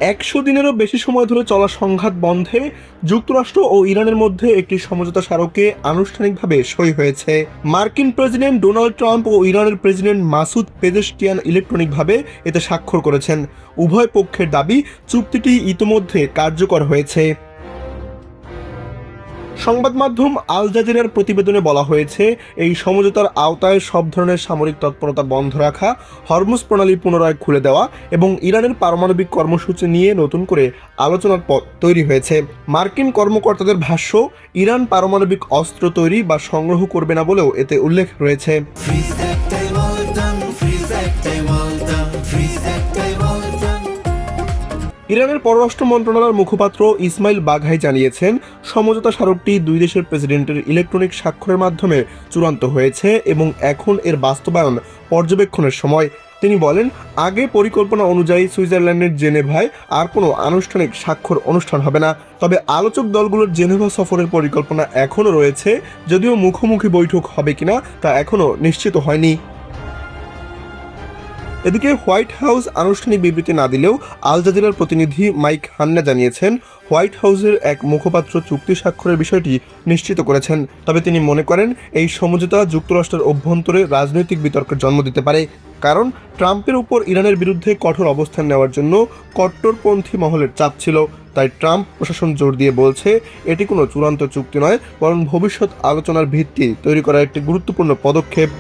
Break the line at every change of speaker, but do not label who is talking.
100 দিনেরও বেশি সময় ধরে চলা সংঘাত বন্ধে যুক্তরাষ্ট্র ও ইরানের মধ্যে একটি সমঝোতা স্মারকে আনুষ্ঠানিকভাবে সই হয়েছে। মার্কিন প্রেসিডেন্ট ডোনাল্ড ট্রাম্প ও ইরানের প্রেসিডেন্ট মাসুদ পেজেশকিয়ান ইলেকট্রনিকভাবে এতে স্বাক্ষর করেছেন। উভয় পক্ষের দাবি, চুক্তিটি ইতোমধ্যে কার্যকর হয়েছে। সংবাদ মাধ্যম আল জাজিরার প্রতিবেদনে বলা হয়েছে, এই সমঝোতার আওতায় সব ধরনের সামরিক তৎপরতা বন্ধ রাখা, হরমুজ প্রণালী পুনরায় খুলে দেওয়া এবং ইরানের পারমাণবিক কর্মসূচি নিয়ে নতুন করে আলোচনার পথ তৈরি হয়েছে। মার্কিন কর্মকর্তাদের ভাষ্য, ইরান পারমাণবিক অস্ত্র তৈরি বা সংগ্রহ করবে না বলেও এতে উল্লেখ রয়েছে। ইরানের পররাষ্ট্র মন্ত্রণালয়ের মুখপাত্র ইসমাইল বাঘাই জানিয়েছেন, সমঝোতা স্মারকটি দুই দেশের প্রেসিডেন্টের ইলেকট্রনিক স্বাক্ষরের মাধ্যমে চূড়ান্ত হয়েছে এবং এখন এর বাস্তবায়ন পর্যবেক্ষণের সময়। তিনি বলেন, আগে পরিকল্পনা অনুযায়ী সুইজারল্যান্ডের জেনেভায় আর কোনো আনুষ্ঠানিক স্বাক্ষর অনুষ্ঠান হবে না। তবে আলোচক দলগুলোর জেনেভা সফরের পরিকল্পনা এখনও রয়েছে, যদিও মুখোমুখি বৈঠক হবে কিনা তা এখনও নিশ্চিত হয়নি। এদিকে হোয়াইট হাউস আনুষ্ঠানিক বিবৃতি না দিলেও আল জাজিরার প্রতিনিধি মাইক হান্না জানিয়েছেন, হোয়াইট হাউসের এক মুখপাত্র চুক্তি স্বাক্ষরের বিষয়টি নিশ্চিত করেছেন। তবে তিনি মনে করেন, এই সমঝোতা যুক্তরাষ্ট্রের অভ্যন্তরে রাজনৈতিক বিতর্কের জন্ম দিতে পারে, কারণ ট্রাম্পের উপর ইরানের বিরুদ্ধে কঠোর অবস্থান নেওয়ার জন্য কট্টরপন্থী মহলের চাপ ছিল। তাই ট্রাম্প প্রশাসন জোর দিয়ে বলছে, এটি কোনো চূড়ান্ত চুক্তি নয়, বরং ভবিষ্যৎ আলোচনার ভিত্তি তৈরি করার একটি গুরুত্বপূর্ণ পদক্ষেপ।